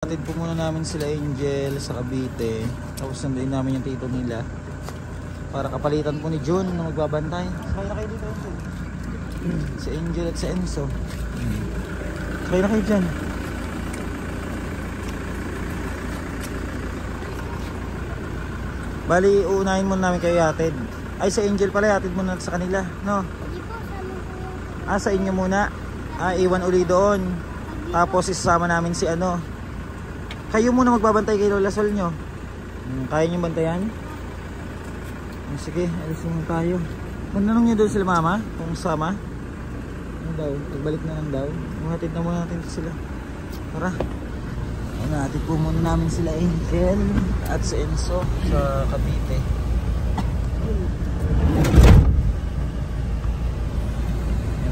Atid po muna namin sila Angel sa Cavite. Tapos nandiyan namin yung tito nila para kapalitan po ni Jun na magbabantay. Sakay na kayo dito, Angel. Si Angel at si Enzo. Sakay na kayo dyan. Bali, uunahin muna namin kayo atid. Ay, si Angel pala, atid muna sa kanila, no? Sa inyo muna. Iwan uli doon. Tapos isasama namin si ano. Kayo muna magbabantay kay Lola Sol nyo. Kaya nyo bantayan? Sige, alis naman tayo. Mananong nyo doon sila mama kung sama. Ano daw? Nagbalik na lang daw. Hatid na muna natin sila. Tara. Hatid po muna namin sila Angel at si Enzo sa Cavite.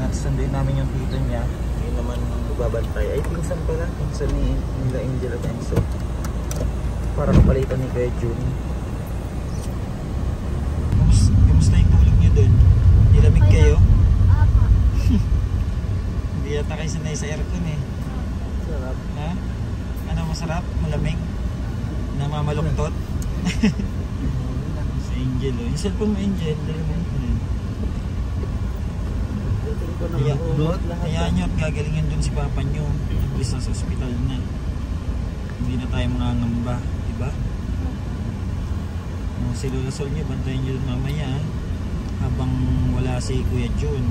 At sunduin namin yung tito niya. Yun naman magbabantay. Ay, pinsan pala. Pinsan ni nila Angel at Enzo. Para kapalitan ni Kuya Jun. Kamusta yung tulog niyo dun? Nilamig kayo? Hindi yata kayo sanay sa aircon eh. Sarap. Ha? Ano masarap? Malamig? Namamaluktot? Si Angel oh. Yung cellphone mo Angel. Dali mo hayaan nyo at gagalingin dun si papa nyo. At least nasa ospital na. Hindi na tayo mangangamba, diba? Si Lola Sol nyo, bantayan nyo dun mamaya habang wala si Kuya Jun.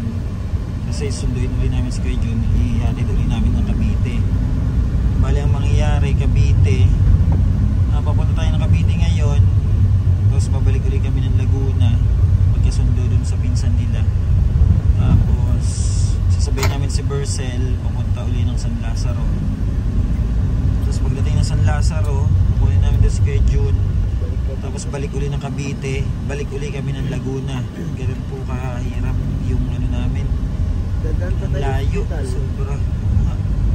Kasi sunduin ulit namin si Kuya Jun, ihatid ulit namin ng Cavite. Bali ang mangyayari, Cavite, papunta tayo ng Cavite ngayon, tapos babalik ulit kami ng Laguna pagkasundo dun sa pinsan nila. Tapos sasabihin namin si Bercel papunta uli ng San Lazaro. Tapos pagdating ng San Lazaro, kukunin namin doon si Kuya Jun. Tapos balik uli ng Cavite, balik uli kami ng Laguna. Ganun po kahirap yung ano namin. Ang layo, sobra.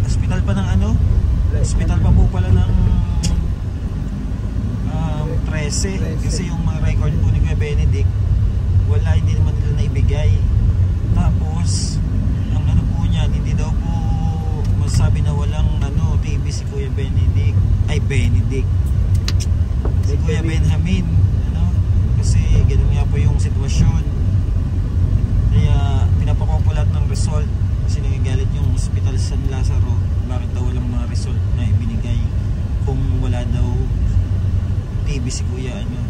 Hospital pa ng ano? Hospital pa po pala ng 13. Kasi yung mga record po ni Kuya Benedict, wala, hindi naman nila naibigay. Tapos ang ano po niyan, hindi daw po masasabi na walang ano TB si Kuya Benedict. Ay Benedict, si Kuya Benjamin ano? Kasi ganun nga po yung sitwasyon. Kaya pinapako po lahat ng result. Kasi nagagalit yung Hospital San Lazaro. Bakit daw walang mga result na ibinigay kung wala daw TB si Kuya ano,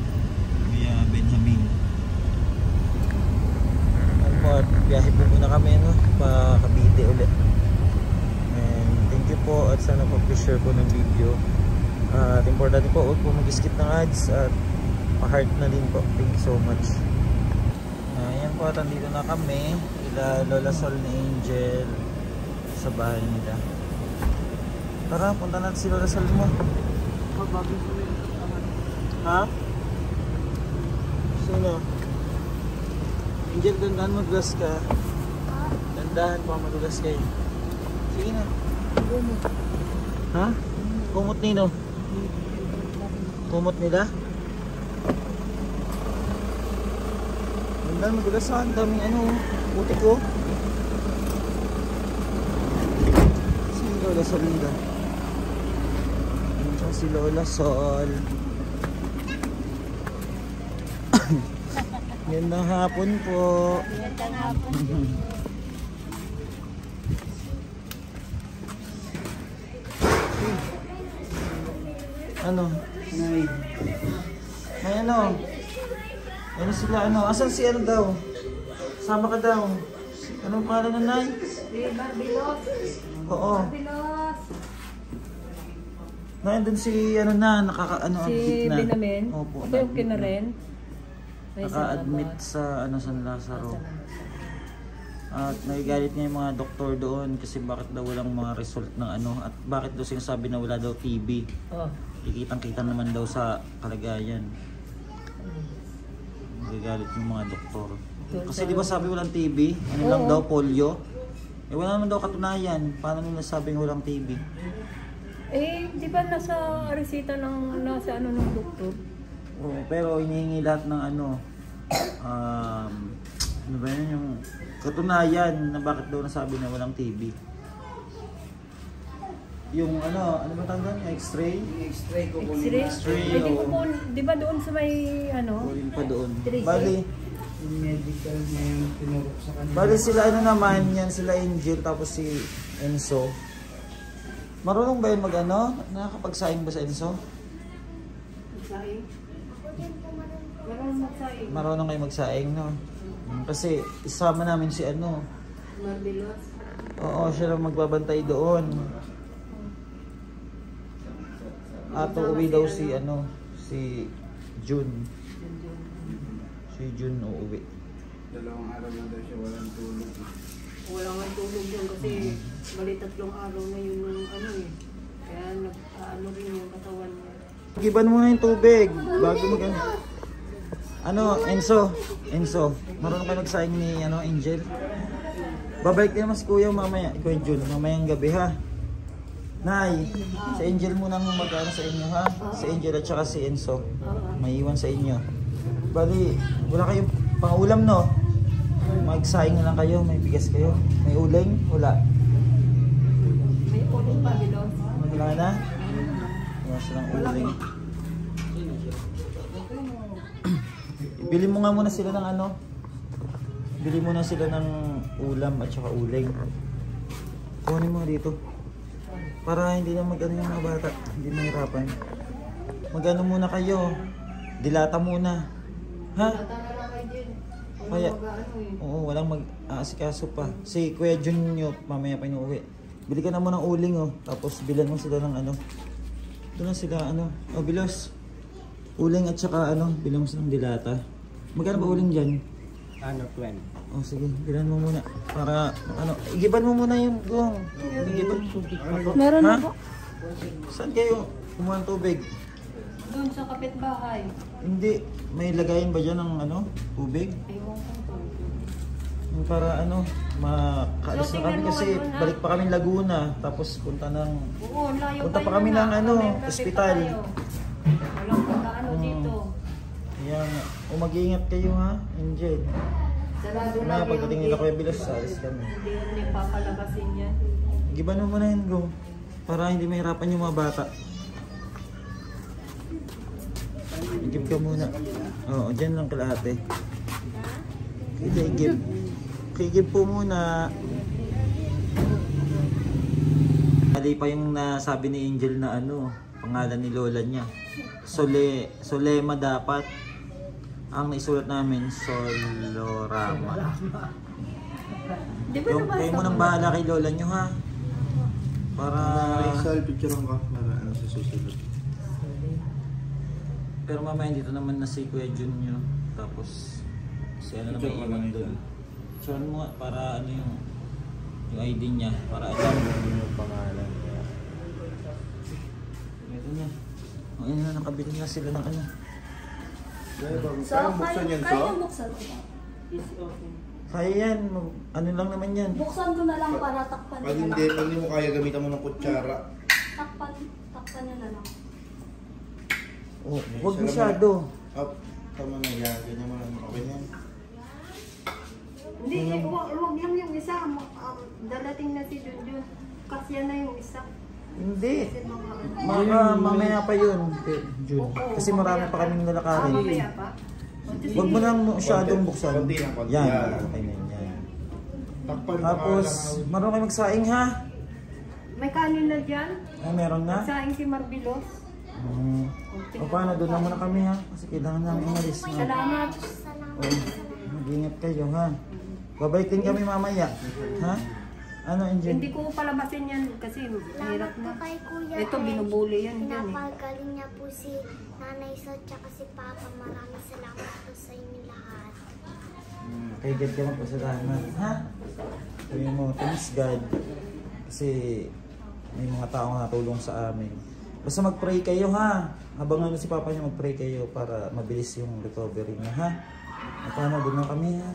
Kuya Benjamin. At biyahe po muna kami no, pa Cavite ulit. And thank you po at sana po share po ng video. At importante po, huwag po mag-skip ng ads at pa-heart na din po. Thank you so much. Ayan po at andito na kami ila Lola Sol ni Angel sa bahay nila. Tara, punta natin si Lola Sol mo. Ha? Sino? Angel, dandahan madulas ka. Dandahan pa madulas kayo. Sige na. Kumot. Ha? Kumot nino? Kumot nila? Dandahan madulas ha. Ang daming ano, putik ko. Si Lola Sol nila. Si Lola Sol. Gandang hapon po. Gandang hapon. Ano? May ano? Ano sila ano? Asan si ano daw? Sama ka daw. Anong pangalan ng Nay? Si Barbilos. Oo. Barbilos. Nandun si ano na, nakaka-ano Si na. Benjamin. Opo. Ito yung kinaren. Naka-admit sa ano, San Lazaro. At nagagalit niya yung mga doktor doon kasi bakit daw walang mga result ng ano at bakit daw sinasabi na wala daw TB. Oh. Ikitang-kita naman daw sa kalagayan. Nagagalit yung mga doktor. Kasi di ba sabi walang TB? Ano lang daw, polio? Eh wala naman daw katunayan. Paano nila sabing walang TB? Eh, di ba nasa resita ng nasa ano ng doktor? Oo, pero hinihingi lahat ng ano ano ba yun, yung katunayan na bakit daw nasabi na walang TB. yung ano ba tawag doon? X-ray? X-ray ko kunin X-ray? X-ray, Ay, di oo. ko po, di ba doon sa may, ano? Kunin pa doon. 3C? Bali, yung medical na yung tinurok sa kanila. bali sila ano naman, yan sila Angel tapos si Enzo. Marunong ba yun mag ano? Nakakapagsaing ba sa Enzo? Magsaing? Marunong magsaing. Marunong kayo magsaing, no? Kasi isama namin si ano. Marbilos. Oo, siya lang magbabantay doon. At uuwi daw si ano, si June. Si June uuwi. 2 araw na daw siya walang tulog. Wala nga tulog yun kasi bali 3 araw na yun yung ano eh. Kaya nag-ano rin yung katawan niya. Giban muna yung tubig bago mag ano, Enzo, marunong ka nagsaing ni ano, Angel? Babalik din naman si Kuya mamaya, Kuya June, mamayang gabi ha. Nay, si Angel muna ang mag-ano sa inyo ha. Si Angel at saka si Enzo. May iwan sa inyo. Bali, wala kayong pang-ulam no? Magsaing na lang kayo, may bigas kayo. May uling? Wala. May uling pa, Bilos. Wala na? Wala silang uling. Bili mo nga muna sila ng ano? Bili muna sila ng ulam at saka uling. Kunin mo dito. Para hindi na mag-ano yung mga bata. Hindi mahirapan. Mag-ano muna kayo. Dilata muna. Ha? Kaya, oo, walang mag-aasikaso pa. Si Kuya Jun nyo, mamaya pa inuwi. Bili ka na muna ng uling oh. Tapos bilan mo sila ng ano. Doon na sila ano. Oh, bilos. Uling at saka ano, bilang mo silang dilata. Magkano ba uling dyan? Ano, 20. Oh, sige, bilan mo muna. Para, ano, igiban mo muna yung gong. Igiban. Meron Ha? na po. Saan kayo kumuha ng tubig? Doon sa kapitbahay. Hindi, may lagayin ba dyan ng ano, tubig? Ayun ko. Yung para ano, makaalis na kami kasi balik pa kami Laguna. Tapos punta ng, Oo, layo punta kayo pa kami na. ng ano, May gabi pa ospital. kayo. Walang pagkaano dito. Yan, o mag-iingat kayo ha, Angel. Sarado Mamaya lang pagdating nila Kuya Bilos, alis kami. Hindi niya papalabasin yan. Giban mo muna yun, go. Para hindi mahirapan yung mga bata. Igib ka muna. Oo, dyan lang kalahati. Igib. Igib po muna. Mali pa yung nasabi ni Angel na ano, pangalan ni lola niya. Solema dapat. Ang naisulat namin, Solorama. Di ba Yung, kayo mo nang bahala kay lola nyo ha. Para... Rizal, picture ka para ano sa susunod. Pero mamaya dito naman na si Kuya Jun nyo. Tapos si ano naman iwan doon. So ano mo nga, para ano yung ID niya. Para alam Yung pangalan niya. ito na. O yun na, nakabili na sila ng ano. Kaya buksan yan to? Kaya buksan ko ba? Kaya yan, ano lang naman yan. Buksan ko na lang para takpan Pag nyo hindi, lang. pag hindi mo kaya gamitan mo ng kutsara. Takpan nyo na lang. Oh, huwag masyado. Up, tama na yan. Ganyan mo lang. Okay na yan. Hindi, huwag lang yung isa. Dalating na si Junjun. Kasya na yung isa. Hindi. Mamaya pa yun, Jun. Kasi marami pa kaming lalakarin. Mamaya pa. Huwag mo lang masyadong buksan. Konti lang, konti Yan, lang. okay na yan. Takpan mo Tapos, marunong kayo magsaing ha? May kanin na dyan. Ay, meron na? Saing si Marbilos. O paano, doon na muna kami ha? Kasi kailangan namin umalis na. Salamat. O, mag-ingat kayo ha? Babalik din kami mamaya. Ha? Ano, Angel? Hindi ko palabasin yan kasi mahirap Salamat po na. kay Kuya Ito, Ed. binubuli yan dyan eh. Pinapagaling niya po si Nanay Sa tsaka si Papa. Maraming salamat po sa inyo lahat. Kay God ka magpasalamat. Ha? Sabi mo, thanks God. Kasi may mga taong natulong sa amin. Basta mag-pray kayo ha. Habang ano si Papa niya, mag-pray kayo para mabilis yung recovery niya ha. At paano, doon na kami ha.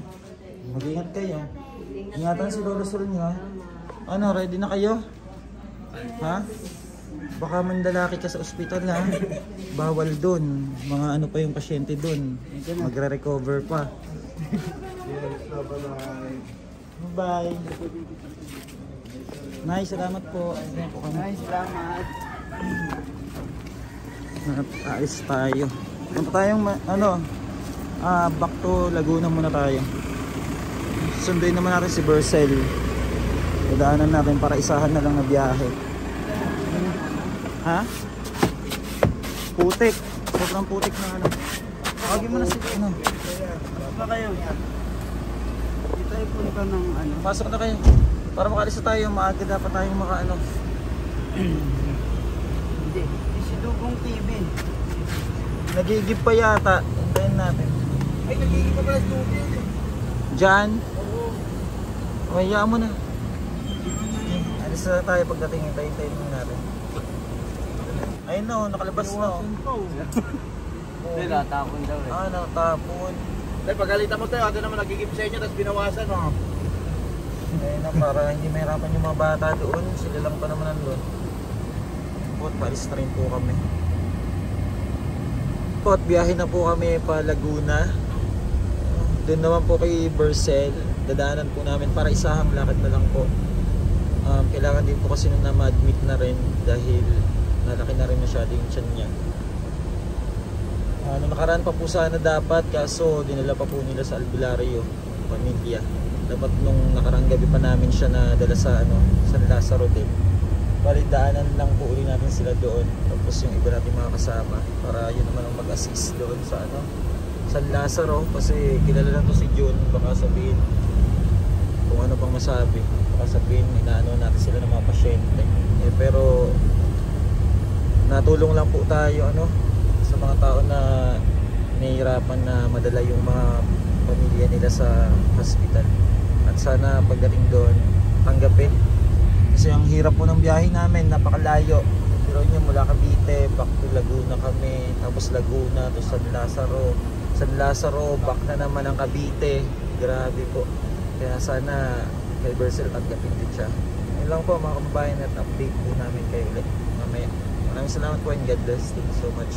Mag-ingat kayo. Ingatan si Lolo Sol niyo ha. Ano, ready na kayo? Ha? Baka mandalaki ka sa ospital ha. Bawal doon. Mga ano pa yung pasyente doon. Magre-recover pa. Yes, bye-bye. Bye. Nay, salamat po. Ayun po kami. Ay, salamat. Alis tayo. Punta tayong back to Laguna muna tayo. Sunduin naman natin si Bercel. Dadaanan natin para isahan na lang na biyahe. Ha? Putik. Sobrang putik na ano. Tawagin mo na si ano. Pa kayo. Dito ay punta ng ano. Pasok na kayo. Para makalis na tayo. Maaga dapat tayong makaano. Hindi. Si Dugong TV. Nagigib pa yata. Hintayin natin. Ay, nagiging pa pala studio. Diyan. Hayaan mo na. Alis na tayo pagdating. Hintayin natin. Ayun na, nakalabas na. Hindi, natapon daw eh. Ah, natapon. Tay, pagalitan mo tayo, ate naman nagigib sa inyo, tapos binawasan mo. Ayun na, para hindi mahirapan yung mga bata doon. Sila lang pa naman nandun. Pot, palis na rin po kami. Pot, biyahe na po kami pa Laguna. Doon naman po kay Bercel. Dadaanan po namin para isahang lakad na lang po. Kailangan din po kasi na ma-admit na rin dahil nalaki na rin masyado yung tiyan niya. Nakaraan pa po sana dapat, kaso dinala pa po nila sa albularyo, pamilya. Dapat nung nakarang gabi pa namin siya nadala sa San Lazaro din. Balidaanan lang po uli natin sila doon. Tapos yung iba natin mga kasama para yun naman ang mag-assist doon sa San Lazaro, kasi kilala lang to si June. Baka sabihin kung ano pang masabi, baka sabihin inaano natin sila ng mga pasyente. Pero natulong lang po tayo sa mga tao na nahihirapan na madala yung mga pamilya nila sa hospital. At sana pagdating doon, tanggapin. Kasi ang hirap po ng biyahe namin, napakalayo. Pero nyo, mula Cavite, back to Laguna kami, tapos Laguna to San Lazaro. San Lazaro, back na naman ang Cavite. Grabe po. Kaya sana kay Bercel tanggapin din siya. Yun lang po mga kababayan, at update po namin kayo ulit mamaya. Maraming salamat po and God bless. Thank you so much.